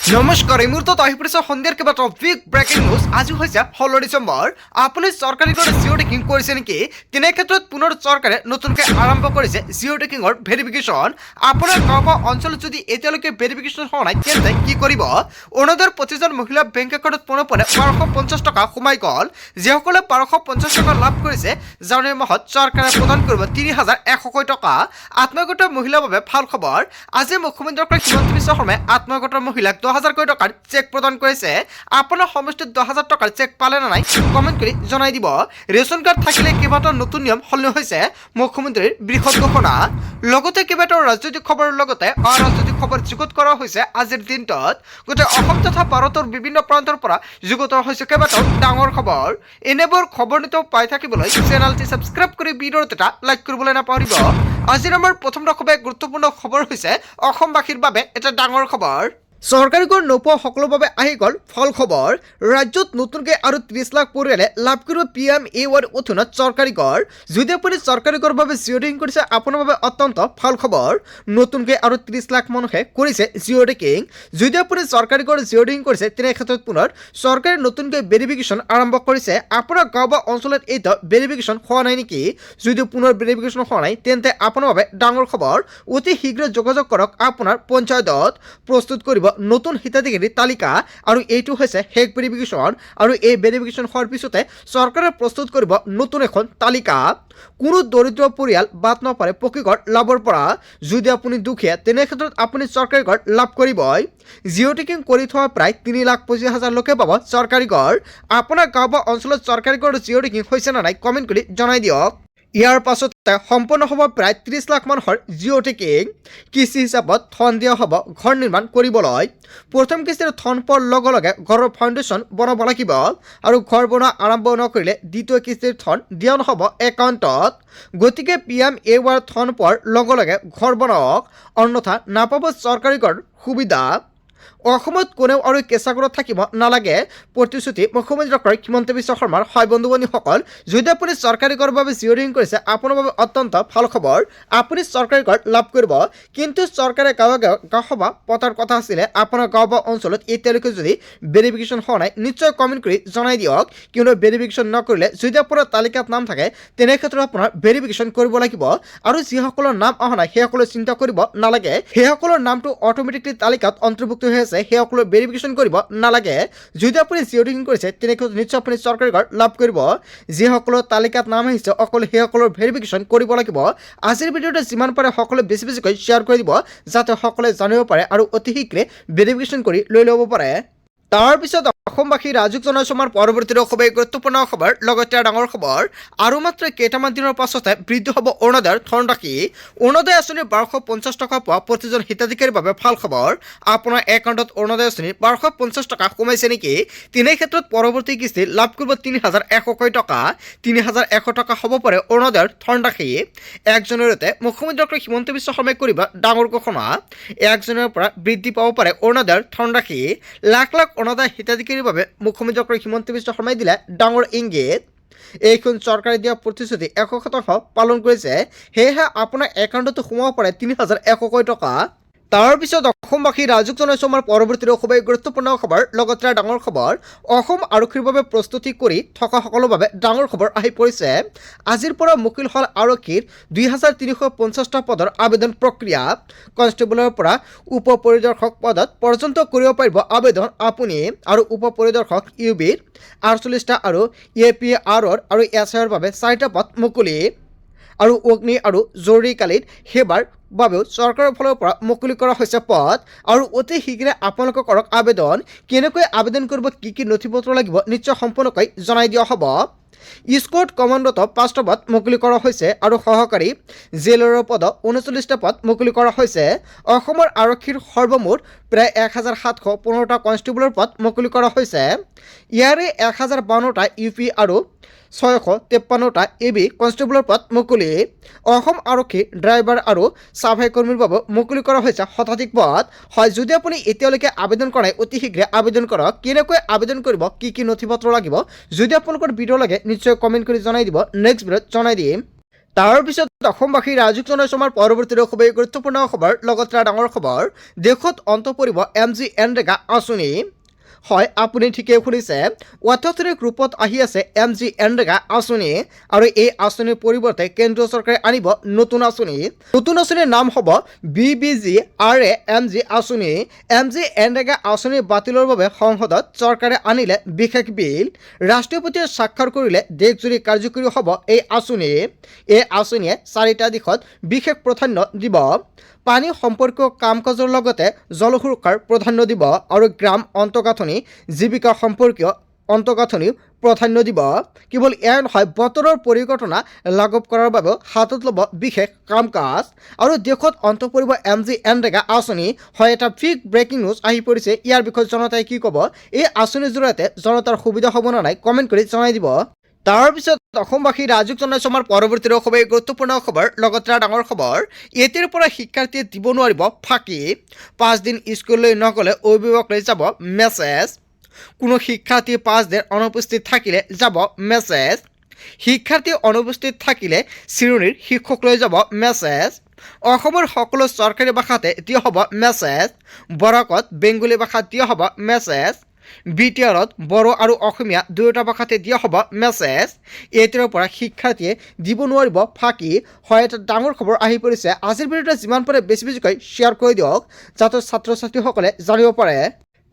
নমস্কাৰ এই মুহূৰ্তত আহি পৰিছে সন্ধিয়াৰ কেইবাটাও বিগ ব্ৰেকিং নিউজ। আজি হৈছে 16 ডিচেম্বৰ। আপুনি চৰকাৰী ঘৰত জিঅ' টেকিং কৰিছে নেকি? তেনে ক্ষেত্ৰত পুনৰ চৰকাৰে নতুনকৈ আৰম্ভ কৰিছে জিঅ' টেকিঙৰ ভেৰিফিকেশ্যন। আপোনাৰ গাঁও বা অঞ্চলত যদি এতিয়ালৈকে ভেৰিফিকেশ্যন হোৱা নাই তেন্তে কি কৰিব? অৰুণোদয়ৰ 25জন মহিলা বেংক একাউণ্টত পোনে 1250 টকা সোমাই গ'ল। যিসকলে 1250 টকা লাভ কৰিছে, জানুৱাৰী মাহত চৰকাৰে প্ৰদান কৰিব 3100 টকা। আত্মগত মহিলাৰ বাবে ভাল খবৰ। আজি মুখ্যমন্ত্ৰী ডক্টৰ হিমন্ত বিশ্ব শৰ্মাই আত্মগত মহিলাক 10,000 টকাৰ চেক প্ৰদান কৰিছে। আপোনাৰ সমষ্টিত 10,000 টকাৰ চেক পালে নে নাই কমেণ্ট কৰি জনাই দিব। ৰেচন কাৰ্ড থাকিলে কেইবাটাও নতুন নিয়ম সলনি হৈছে, মুখ্যমন্ত্ৰীৰ বৃহৎ ঘোষণা। লগতে কেইবাটাও ৰাজনৈতিক খবৰৰ লগতে অৰাজনৈতিক খবৰ যুগুত কৰা হৈছে আজিৰ দিনটোত। গোটেই অসম তথা ভাৰতৰ বিভিন্ন প্ৰান্তৰ পৰা যুগুত হৈছে কেইবাটাও ডাঙৰ খবৰ। এনেবোৰ খবৰ নিতৌ পাই থাকিবলৈ চেনেলটি ছাবস্ক্ৰাইব কৰি ভিডিঅ'ত এটা লাইক কৰিবলৈ নাপাহৰিব। আজিৰ আমাৰ প্ৰথম খুবেই গুৰুত্বপূৰ্ণ খবৰ হৈছে অসমবাসীৰ বাবে এটা ডাঙৰ খবৰ। চৰকাৰী ঘৰ নোপোৱা সকলৰ বাবে আহি গ'ল ফল খবৰ। ৰাজ্যত নতুনকৈ আৰু 30 লাখ পৰিয়ালে লাভ কৰিব PMAY অধীনত চৰকাৰী ঘৰ। যদি আপুনি চৰকাৰী ঘৰৰ বাবে জিঅ' টেকিং কৰিছে, আপোনাৰ বাবে অত্যন্ত ভাল খবৰ। নতুনকৈ আৰু 30 লাখ মানুহে কৰিছে জিঅ' টেকিং। যদি আপুনি চৰকাৰী ঘৰ জিঅ' টেকিং কৰিছে, তেনে ক্ষেত্ৰত পুনৰ চৰকাৰে নতুনকৈ ভেৰিফিকেশ্যন আৰম্ভ কৰিছে। আপোনাৰ গাঁও বা অঞ্চলত এইটো ভেৰিফিকেশ্যন হোৱা নাই নেকি? যদি পুনৰ ভেৰিফিকেশ্যন হোৱা নাই তেন্তে আপোনাৰ বাবে ডাঙৰ খবৰ। অতি শীঘ্ৰে যোগাযোগ কৰক আপোনাৰ পঞ্চায়তত। প্ৰস্তুত কৰিব নতুন হিতাধিকাৰীৰ তালিকা, আৰু এইটো হৈছে শেষ ভেৰিফিকেশ্যন। আৰু এই ভেৰিফিকেশ্যন হোৱাৰ পিছতে চৰকাৰে প্ৰস্তুত কৰিব নতুন এখন তালিকা। কোনো দৰিদ্ৰ পৰিয়াল বাদ নপৰে পকী ঘৰ লাভৰ পৰা। যদি আপুনি দুখীয়া, তেনে ক্ষেত্ৰত আপুনি চৰকাৰী ঘৰ লাভ কৰিবই। জিঅ' টেকিং কৰি থোৱা প্ৰায় 3,25,000 লোকে পাব চৰকাৰী ঘৰ। আপোনাৰ গাঁও বা অঞ্চলত চৰকাৰী ঘৰ জিঅ' টেকিং হৈছে নে নাই কমেণ্ট কৰি জনাই দিয়ক। ইয়াৰ পাছতে সম্পন্ন হ'ব প্ৰায় 30 লাখ মানুহৰ জিঅ' টেকিং। কিস্তি হিচাপত ধন দিয়া হ'ব ঘৰ নিৰ্মাণ কৰিবলৈ। প্ৰথম কিস্তিৰ ধন পোৱাৰ লগে লগে ঘৰৰ ফাউণ্ডেশ্যন বনাব লাগিব, আৰু ঘৰ বনোৱা আৰম্ভ নকৰিলে দ্বিতীয় কিস্তিৰ ধন দিয়া নহ'ব একাউণ্টত। গতিকে PMAY ধন পোৱাৰ লগে লগে ঘৰ বনাওক, অন্যথা নাপাব চৰকাৰী ঘৰ সুবিধা। অসমত কোনেও আৰু কেঁচা ঘৰত থাকিব নালাগে, প্ৰতিশ্ৰুতি মুখ্যমন্ত্ৰী ডক্টৰ হিমন্ত বিশ্ব শৰ্মাৰ। হয় বন্ধু বান্ধৱীসকল, যদি আপুনি চৰকাৰী ঘৰৰ বাবে জিঅ' টেকিং কৰিছে, আপোনাৰ বাবে অত্যন্ত ভাল খবৰ। আপুনি চৰকাৰী ঘৰ লাভ কৰিব। কিন্তু চৰকাৰে গাঁও সভা পতাৰ কথা আছিলে। আপোনাৰ গাঁও বা অঞ্চলত এতিয়ালৈকে যদি ভেৰিফিকেশ্যন হোৱা নাই, নিশ্চয় কমেণ্ট কৰি জনাই দিয়ক। কিয়নো ভেৰিফিকেশ্যন নকৰিলে যদি আপোনাৰ তালিকাত নাম থাকে, তেনে ক্ষেত্ৰত আপোনাৰ ভেৰিফিকেশ্যন কৰিব লাগিব। আৰু যিসকলৰ নাম অহা নাই সেইসকলে চিন্তা কৰিব নালাগে, সেইসকলৰ নামটো অট'মেটিকলি তালিকাত অন্তৰ্ভুক্ত হৈ আছে, সেইসকলৰ ভেৰিফিকেশ্যন কৰিব নালাগে। যদি আপুনি জিঅ' টেকিং কৰিছে, তেনে ক্ষেত্ৰত নিশ্চয় আপুনি চৰকাৰী ঘৰ লাভ কৰিব। যিসকলৰ তালিকাত নাম আহিছে অকল সেইসকলৰ ভেৰিফিকেশ্যন কৰিব লাগিব। আজিৰ ভিডিঅ'টো যিমান পাৰে সকলোৱে বেছিকৈ শ্বেয়াৰ কৰি দিব, যাতে সকলোৱে জানিব পাৰে আৰু অতি শীঘ্ৰে ভেৰিফিকেশ্যন কৰি লৈ ল'ব পাৰে। তাৰপিছত অসমবাসী ৰাজুক জনাইছোঁ আমাৰ পৰৱৰ্তী খুবেই গুৰুত্বপূৰ্ণ খবৰ, লগতে ডাঙৰ খবৰ। আৰু মাত্ৰ কেইটামান দিনৰ পাছতে বৃদ্ধি হ'ব অৰুণোদয়ৰ ধনৰাশি। অৰুণোদয় আঁচনিৰ 1250 টকা পোৱা প্ৰতিজন হিতাধিকাৰীৰ বাবে ভাল খবৰ। আপোনাৰ একাউণ্টত অৰুণোদয় আঁচনিৰ 1250 টকা সোমাইছে নেকি? তেনে ক্ষেত্ৰত পৰৱৰ্তী কিস্তি লাভ কৰিব 3,100 টকা। 3,100 টকা হ'ব পাৰে অৰুণোদয়ৰ ধনৰাশি। 1 জানুৱাৰীতে মুখ্যমন্ত্ৰী ডক্টৰ হিমন্ত বিশ্ব শৰ্মাই কৰিব ডাঙৰ ঘোষণা। 1 জানুৱাৰীৰ পৰা বৃদ্ধি পাব পাৰে অৰুণোদয়ৰ ধনৰাশি। লাখ লাখ অৰুণোদয় হিতাধিকাৰীৰ বাবে মুখ্যমন্ত্ৰী ডক্টৰ হিমন্ত বিশ্ব শৰ্মাই দিলে ডাঙৰ ইংগিত। এইখন চৰকাৰে দিয়া প্ৰতিশ্ৰুতি 100% পালন কৰিছে। সেয়েহে আপোনাৰ একাউণ্টতো সোমাব পাৰে 3,100 টকা। তাৰপিছত অসমবাসী ৰাজুক জনাইছোঁ আমাৰ পৰৱৰ্তী খুবেই গুৰুত্বপূৰ্ণ খবৰ, লগতে ডাঙৰ খবৰ। অসম আৰক্ষীৰ বাবে প্ৰস্তুতি কৰি থকা সকলৰ বাবে ডাঙৰ খবৰ আহি পৰিছে। আজিৰ পৰা মুকলি হ'ল আৰক্ষীৰ 2,350টা পদৰ আবেদন প্ৰক্ৰিয়া। কনষ্টেবলৰ পৰা উপ পৰিদৰ্শক পদত পৰ্যন্ত কৰিব পাৰিব আবেদন আপুনি। আৰু উপ পৰিদৰ্শক UBৰ 48টা আৰু APRৰ আৰু SIৰ বাবে 4টা পদ মুকলি। আৰু অগ্নি আৰু জৰুৰীকালীন সেৱাৰ বাবেও চৰকাৰৰ ফালৰ পৰা মুকলি কৰা হৈছে পদ। আৰু অতি শীঘ্ৰে আপোনালোকে কৰক আবেদন। কেনেকৈ আবেদন কৰিব, কি কি নথিপত্ৰ লাগিব, নিশ্চয় সম্পূৰ্ণকৈ জনাই দিয়া হ'ব। স্কোৱাড কমাণ্ডত 5টা পদ মুকলি কৰা হৈছে, আৰু সহকাৰী জেইলাৰৰ পদত 39টা পদ মুকলি কৰা হৈছে। অসমৰ আৰক্ষীৰ সৰ্বমুঠ প্ৰায় 1,715টা কনষ্টেবলৰ পদ মুকলি কৰা হৈছে। ইয়াৰে 1,052টা UP আৰু 653টা AB কনষ্টেবলৰ পদ মুকলি। অসম আৰক্ষী ড্ৰাইভাৰ আৰু চাফাই কৰ্মীৰ বাবে মুকলি কৰা হৈছে শতাধিক পদ। হয়, যদি আপুনি এতিয়ালৈকে আবেদন কৰা নাই, অতি শীঘ্ৰে আবেদন কৰক। কেনেকৈ আবেদন কৰিব, কি কি নথিপত্ৰ লাগিব, যদি আপোনালোকৰ ভিডিঅ' লাগে নিশ্চয় কমেণ্ট কৰি জনাই দিব, নেক্সট ভিডিঅ'ত জনাই দিম। তাৰ পিছত অসমবাসী ৰাজুক জনাইছো আমাৰ পৰৱৰ্তী খুবেই গুৰুত্বপূৰ্ণ খবৰ লগতে ডাঙৰ খবৰ দেশত অন্ত পৰিব MGNৰেগা আঁচনি হয় আপুনি ঠিকেই শুনিছে অত্যাধুনিক ৰূপত আহি আছে MGNৰেগা আঁচনি আৰু এই আঁচনিৰ পৰিৱৰ্তে কেন্দ্ৰীয় চৰকাৰে আনিব নতুন আঁচনিৰ নাম হ'ব BBGRAMG আঁচনি MGNৰেগা আঁচনি বাতিলৰ বাবে সংসদত চৰকাৰে আনিলে বিশেষ বিল ৰাষ্ট্ৰপতিয়ে স্বাক্ষৰ কৰিলে দেশজুৰি কাৰ্যকৰী হ'ব এই আঁচনিয়ে চাৰিটা দিশত বিশেষ প্ৰাধান্য দিব পানী সম্পৰ্কীয় কাম কাজৰ লগতে জল সুৰক্ষাৰ প্ৰাধান্য দিব আৰু গ্ৰাম অন্তঃগাঁথনি জীৱিকা সম্পৰ্কীয় অন্তঃগাঁথনি প্ৰাধান্য দিব কেৱল এয়াই নহয় বতৰৰ পৰিঘটনা লাঘৱ কৰাৰ বাবে হাতত ল'ব বিশেষ কাম কাজ আৰু দেশত অন্ত পৰিব MGNৰেগা আঁচনি হয় এটা বিগ ব্ৰেকিং নিউজ আহি পৰিছে ইয়াৰ বিষয়ে জনতাই কি ক'ব এই আঁচনিৰ জৰিয়তে জনতাৰ সুবিধা হ'ব নে নাই কমেণ্ট কৰি জনাই দিব তাৰপিছত অসমবাসী ৰাজুক জনাইছো আমাৰ পৰৱৰ্তী খুবেই গুৰুত্বপূৰ্ণ খবৰ লগতে ডাঙৰ খবৰ এতিয়াৰ পৰা শিক্ষাৰ্থীয়ে দিব নোৱাৰিব ফাঁকি 5 দিন স্কুললৈ নগ'লে অভিভাৱকলৈ যাব মেছেজ কোনো শিক্ষাৰ্থী 5 দিন অনুপস্থিত থাকিলে যাব মেছেজ শিক্ষাৰ্থী অনুপস্থিত থাকিলে চিৰণীৰ শিক্ষকলৈ যাব মেছেজ অসমৰ সকলো চৰকাৰী ভাষাতে দিয়া হ'ব মেছেজ বৰাকত বেংগলী ভাষাত দিয়া হ'ব মেছেজ বিটিআৰত বড়ো আৰু অসমীয়া দুয়োটা ভাষাতে দিয়া হ'ব মেছেজ এতিয়াৰ পৰা শিক্ষাৰ্থীয়ে দিব নোৱাৰিব ফাঁকি হয় এটা ডাঙৰ খবৰ আহি পৰিছে আজিৰ ভিডিঅ'টো যিমান পাৰে বেছিকৈ শ্বেয়াৰ কৰি দিয়ক যাতে ছাত্ৰ ছাত্ৰীসকলে জানিব পাৰে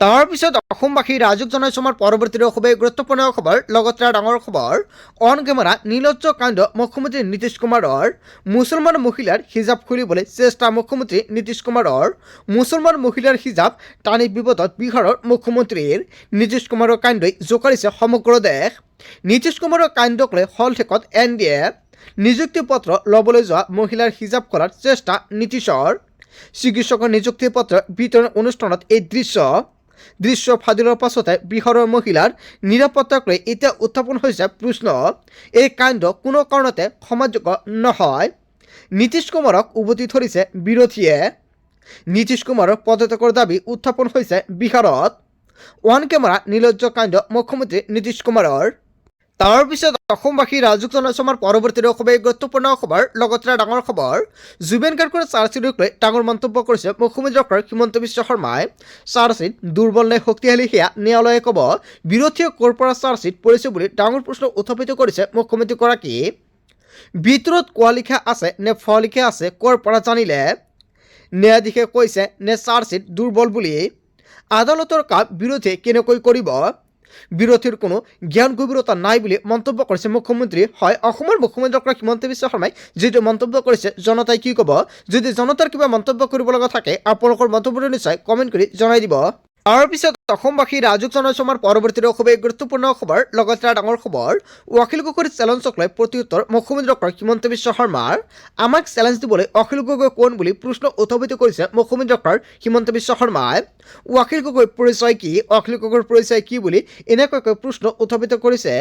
তাৰপিছত অসমবাসী ৰাজুক জনাইছো আমাৰ পৰৱৰ্তী খুবেই গুৰুত্বপূৰ্ণ খবৰ লগতে ডাঙৰ খবৰ অন কেমেৰা নিৰ্লজ্জ কাণ্ড মুখ্যমন্ত্ৰী নীতিশ কুমাৰৰ মুছলমান মহিলাৰ হিজাব খুলিবলৈ চেষ্টা মুখ্যমন্ত্ৰী নীতিশ কুমাৰৰ মুছলমান মহিলাৰ হিজাব টানি বিপদত বিহাৰৰ মুখ্যমন্ত্ৰীৰ নীতিশ কুমাৰৰ কাণ্ডই জোকাৰিছে সমগ্ৰ দেশ নীতিশ কুমাৰৰ কাণ্ডক লৈ হলঠেকত NDA নিযুক্তি পত্ৰ ল'বলৈ যোৱা মহিলাৰ হিজাব খোলাৰ চেষ্টা নীতিশৰ চিকিৎসকৰ নিযুক্তি পত্ৰ বিতৰণ অনুষ্ঠানত এই দৃশ্য ফাদিলৰ পাছতে বিহাৰৰ মহিলাৰ নিৰাপত্তাক লৈ এতিয়া উত্থাপন হৈছে প্ৰশ্ন এই কাণ্ড কোনো কাৰণতে সমাজযোগ্য নহয় নীতিশ কুমাৰক উভতি ধৰিছে বিৰোধীয়ে নীতিশ কুমাৰৰ পদত্যাগৰ দাবী উত্থাপন হৈছে বিহাৰত ওৱান কেমেৰা নিৰ্লজ্জ কাণ্ড মুখ্যমন্ত্ৰী নীতিশ কুমাৰৰ তাৰপিছত অসমবাসী ৰাজুক জনাইছো আমাৰ পৰৱৰ্তী খুবেই গুৰুত্বপূৰ্ণ খবৰ লগতে ডাঙৰ খবৰ জুবিন গাৰ্গৰ চাৰ্জশ্বিটক লৈ ডাঙৰ মন্তব্য কৰিছে মুখ্যমন্ত্ৰী ডক্টৰ হিমন্ত বিশ্ব শৰ্মাই চাৰ্জশ্বিট দুৰ্বল নে শক্তিশালী সেয়া ন্যায়ালয়ে ক'ব বিৰোধীয়ে ক'ৰ পৰা চাৰ্জশ্বিট পৰিছে বুলি ডাঙৰ প্ৰশ্ন উত্থাপিত কৰিছে মুখ্যমন্ত্ৰীগৰাকী ভিতৰত কোৱা লিখা আছে নে ফল লিখা আছে ক'ৰ পৰা জানিলে ন্যায়াধীশে কৈছে নে চাৰ্জশ্বিট দুৰ্বল বুলি আদালতৰ কাম বিৰোধীয়ে কেনেকৈ কৰিব বিৰোধীৰ কোনো জ্ঞান গভীৰতা নাই বুলি মন্তব্য কৰিছে মুখ্যমন্ত্ৰী হয় অসমৰ মুখ্যমন্ত্ৰী ডক্টৰ হিমন্ত বিশ্ব শৰ্মাই যিটো মন্তব্য কৰিছে জনতাই কি ক'ব যদি জনতাৰ কিবা মন্তব্য কৰিব লগা থাকে আপোনালোকৰ মন্তব্যটো নিশ্চয় কমেণ্ট কৰি জনাই দিব তাৰপিছত অসমবাসী ৰাজুক জনাইছো আমাৰ পৰৱৰ্তী খুবেই গুৰুত্বপূৰ্ণ খবৰ লগতে ডাঙৰ খবৰ অখিল গগৈৰ চেলেঞ্জক লৈ প্ৰত্যুত্তৰ মুখ্যমন্ত্ৰী ডক্টৰ হিমন্ত বিশ্ব শৰ্মাৰ আমাক চেলেঞ্জ দিবলৈ অখিল গগৈ কোন বুলি প্ৰশ্ন উত্থাপিত কৰিছে মুখ্যমন্ত্ৰী ডক্টৰ হিমন্ত বিশ্ব শৰ্মাই অখিল গগৈৰ পৰিচয় কি অখিল গগৈৰ পৰিচয় কি বুলি এনেকুৱাকৈ প্ৰশ্ন উত্থাপিত কৰিছে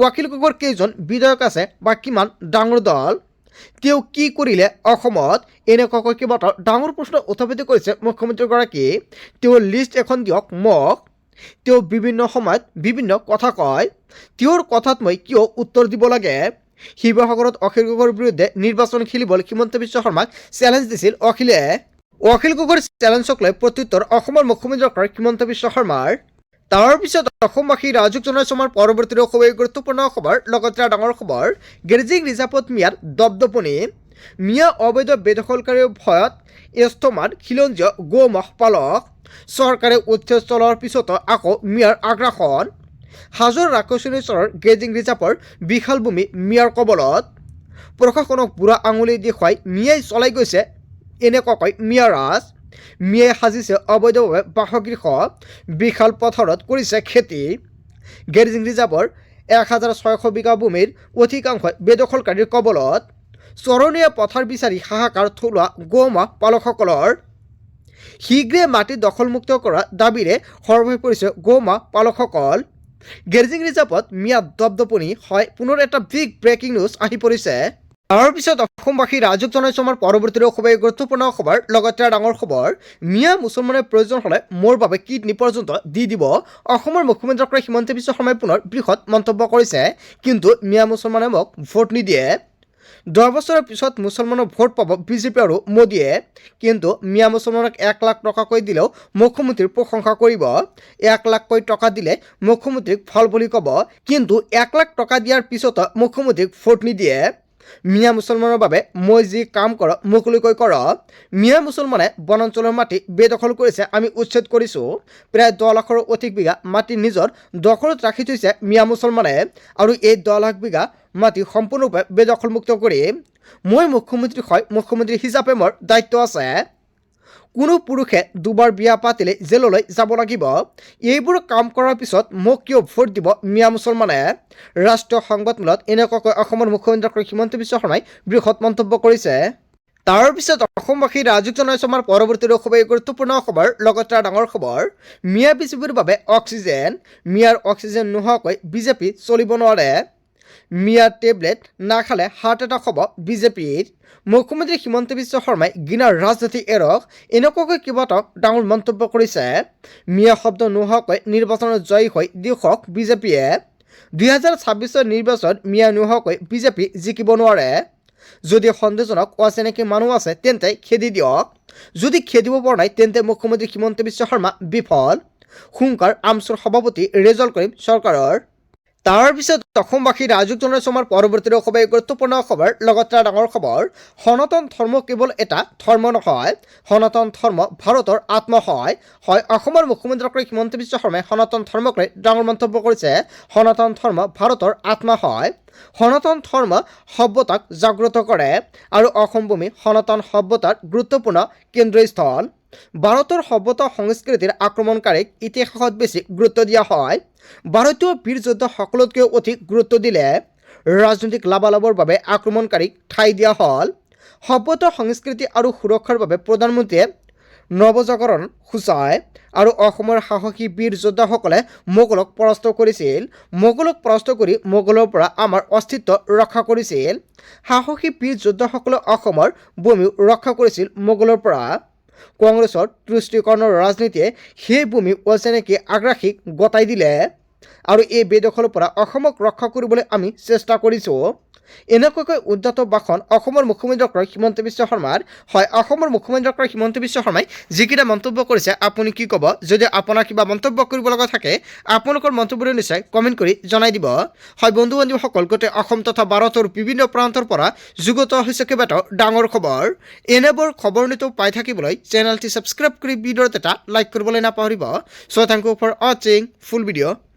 অখিল গগৈৰ কেইজন বিধায়ক আছে বা কিমান ডাঙৰ দল তেওঁ কি কৰিলে অসমত এনেকুৱাকৈ কেইবাটাও ডাঙৰ প্ৰশ্ন উত্থাপিত কৰিছে মুখ্যমন্ত্ৰীগৰাকী তেওঁৰ লিষ্ট এখন দিয়ক মোক তেওঁ বিভিন্ন সময়ত বিভিন্ন কথা কয় তেওঁৰ কথাত মই কিয় উত্তৰ দিব লাগে শিৱসাগৰত অখিল গগৈৰ বিৰুদ্ধে নিৰ্বাচন খেলিবলৈ হিমন্ত বিশ্ব শৰ্মাক চেলেঞ্জ দিছিল অখিল গগৈৰ চেলেঞ্জক লৈ প্ৰত্যুত্তৰ অসমৰ মুখ্যমন্ত্ৰী ডক্টৰ হিমন্ত বিশ্ব শৰ্মাৰ তাৰপিছত অসমবাসী ৰাজুক জনাইছো আমাৰ পৰৱৰ্তী খুবেই গুৰুত্বপূৰ্ণ খবৰ লগতে ডাঙৰ খবৰ গেজিং ৰিজাৰ্ভত মিয়াৰ দপদপনি মিয়া অবৈধ বেদখলকাৰীৰ ভয়ত এস্তমাৰ খিলঞ্জীয় গো মহ পালক চৰকাৰে উচ্ছেদ চলোৱাৰ পিছতো আকৌ মিয়াৰ আগ্ৰাসন হাজোৰ ৰাক্ষসীশ্বৰৰ গেজিং ৰিজাৰ্ভৰ বিশাল ভূমি মিয়াৰ কবলত প্ৰশাসনক বুঢ়া আঙুলি দেখুৱাই মিয়াই চলাই গৈছে এনেকুৱাকৈ মিয়া ৰাজ মিয়াই সাজিছে অবৈধভাৱে বাসগৃহ বিশাল পথাৰত কৰিছে খেতি গেজিং ৰিজাৰ্ভৰ 1600 বিঘা ভূমিৰ অধিকাংশ বেদখলকাৰীৰ কবলত চৰণীয়া পথাৰ বিচাৰি হাহাকাৰ থলুৱা গো-ম'হ পালকসকলৰ শীঘ্ৰে মাটি দখলমুক্ত কৰাৰ দাবীৰে সৰব হৈ পৰিছে গো-ম'হ পালকসকল গেজিং ৰিজাৰ্ভত মিয়া দপদপনি হয় পুনৰ এটা বিগ ব্ৰেকিং নিউজ আহি পৰিছে তাৰপিছত অসমবাসী ৰাজুক জনাইছো আমাৰ পৰৱৰ্তী খুবেই গুৰুত্বপূৰ্ণ খবৰ লগতে ডাঙৰ খবৰ মিয়া মুছলমানৰ প্ৰয়োজন হ'লে মোৰ বাবে কিডনি পৰ্যন্ত দি দিব অসমৰ মুখ্যমন্ত্ৰী ডক্টৰ হিমন্ত বিশ্ব শৰ্মাই পুনৰ বৃহৎ মন্তব্য কৰিছে কিন্তু মিয়া মুছলমানে মোক ভোট নিদিয়ে 10 বছৰৰ পিছত মুছলমানৰ ভোট পাব বিজেপি আৰু মোদীয়ে, কিন্তু মিয়া মুছলমানক 1 লাখ টকাকৈ দিলেও মুখ্যমন্ত্ৰীৰ প্ৰশংসা কৰিব। 1 লাখকৈ টকা দিলে মুখ্যমন্ত্ৰীক ফল বুলি ক'ব, কিন্তু 1 লাখ টকা দিয়াৰ পিছতো মুখ্যমন্ত্ৰীক ভোট নিদিয়ে। মিয়া মুছলমানৰ বাবে মই যি কাম কৰোঁ মুকলিকৈ কৰক। মিয়া মুছলমানে বনাঞ্চলৰ মাটি বেদখল কৰিছে, আমি উচ্ছেদ কৰিছোঁ। প্ৰায় 10 লাখৰো অধিক বিঘা মাটি নিজৰ দখলত ৰাখি থৈছে মিয়া মুছলমানে, আৰু এই 10 লাখ বিঘা মাটি সম্পূৰ্ণৰূপে বেদখলমুক্ত কৰি মই মুখ্যমন্ত্ৰী হয়, মুখ্যমন্ত্ৰী হিচাপে মোৰ দায়িত্ব আছে। কোনো পুৰুষে দুবাৰ বিয়া পাতিলে জেললৈ যাব লাগিব। এইবোৰ কাম কৰাৰ পিছত মোক কিয় ভোট দিব মিয়া মুছলমানে? ৰাষ্ট্ৰীয় সংবাদমেলত এনেকুৱাকৈ অসমৰ মুখ্যমন্ত্ৰী ডক্টৰ হিমন্ত বিশ্ব শৰ্মাই বৃহৎ মন্তব্য কৰিছে। তাৰ পিছত অসমবাসী ৰাজুক জনাইছে আমাৰ পৰৱৰ্তী খুবেই গুৰুত্বপূৰ্ণ খবৰ, লগতে ডাঙৰ খবৰ। মিয়া বিজেপিৰ বাবে অক্সিজেন। মিয়াৰ অক্সিজেন নোহোৱাকৈ বিজেপি চলিব নোৱাৰে। মিয়াৰ টেবলেট নাখালে হাৰ্ট এটাক হ'ব বিজেপিৰ। মুখ্যমন্ত্ৰী হিমন্ত বিশ্ব শৰ্মাই গিনাৰ ৰাজনীতি এৰক, এনেকুৱাকৈ কেইবাটাও ডাঙৰ মন্তব্য কৰিছে। মিয়া শব্দ নোহোৱাকৈ নিৰ্বাচনত জয়ী হৈ দেখুৱাওক বিজেপিয়ে। 2026 নিৰ্বাচন মিয়া নোহোৱাকৈ বিজেপি জিকিব নোৱাৰে। যদি সন্দেহজনক অচিনাকি মানুহ আছে তেন্তে খেদি দিয়ক। যদি খেদিব পৰা নাই তেন্তে মুখ্যমন্ত্ৰী হিমন্ত বিশ্ব শৰ্মা বিফল। হুংকাৰ আমচুৰ সভাপতি ৰেজাউল কৰিম চৰকাৰৰ। তাৰ পিছত অসমবাসী ৰাজুক জনাইছে আমাৰ পৰৱৰ্তী খুবেই গুৰুত্বপূৰ্ণ খবৰ, লগতে ডাঙৰ খবৰ। সনাতন ধৰ্ম কেৱল এটা ধৰ্ম নহয়, সনাতন ধৰ্ম ভাৰতৰ আত্মা হয়। অসমৰ মুখ্যমন্ত্ৰী ডক্টৰ হিমন্ত বিশ্ব শৰ্মাই সনাতন ধৰ্মক লৈ ডাঙৰ মন্তব্য কৰিছে। সনাতন ধৰ্ম ভাৰতৰ আত্মা হয়। সনাতন ধৰ্ম সভ্যতাক জাগ্ৰত কৰে, আৰু অসম ভূমি সনাতন সভ্যতাৰ গুৰুত্বপূৰ্ণ কেন্দ্ৰস্থল। ভাৰতৰ সভ্যতা সংস্কৃতিৰ আক্ৰমণকাৰীক ইতিহাসত বেছি গুৰুত্ব দিয়া হয়। ভাৰতীয় বীৰ যোদ্ধাসকলতকৈও অধিক গুৰুত্ব দিলে ৰাজনৈতিক লাভালাভৰ বাবে আক্ৰমণকাৰীক ঠাই দিয়া হ'ল। সভ্যতা সংস্কৃতি আৰু সুৰক্ষাৰ বাবে প্ৰধানমন্ত্ৰীয়ে নৱজাগৰণ সূচায়, আৰু অসমৰ সাহসী বীৰ যোদ্ধাসকলে মোগলক পৰাস্ত কৰিছিল। মোগলক পৰাস্ত কৰি মোগলৰ পৰা আমাৰ অস্তিত্ব ৰক্ষা কৰিছিল। সাহসী বীৰ যোদ্ধাসকলে অসমৰ ভূমি ৰক্ষা কৰিছিল মোগলৰ পৰা। কংগ্ৰেছৰ তুষ্টিকৰণৰ ৰাজনীতিয়ে সেই ভূমি অচিনাকি আগ্ৰাসীক গতাই দিলে, আৰু এই বেদখলৰ পৰা অসমক ৰক্ষা কৰিবলৈ আমি চেষ্টা কৰিছোঁ। এনেকুৱাকৈ উদ্ধত ভাষণ অসমৰ মুখ্যমন্ত্ৰী ডক্টৰ হিমন্ত বিশ্ব শৰ্মাৰ। অসমৰ মুখ্যমন্ত্ৰী ডক্টৰ হিমন্ত বিশ্ব শৰ্মাই যিকেইটা মন্তব্য কৰিছে আপুনি কি ক'ব? যদি আপোনাৰ কিবা মন্তব্য কৰিব লগা থাকে আপোনালোকৰ মন্তব্যবোৰ নিশ্চয় কমেণ্ট কৰি জনাই দিব। বন্ধু বান্ধৱীসকল, গোটেই অসম তথা ভাৰতৰ বিভিন্ন প্ৰান্তৰ পৰা যুগত হৈছে কেইবাটাও ডাঙৰ খবৰ। এনেবোৰ খবৰ নিতৌ পাই থাকিবলৈ চেনেলটি ছাবস্ক্ৰাইব কৰি ভিডিঅ'ত এটা লাইক কৰিবলৈ নাপাহৰিব। থেংক ইউ ফৰ ৱাচিং ফুল ভিডিঅ'।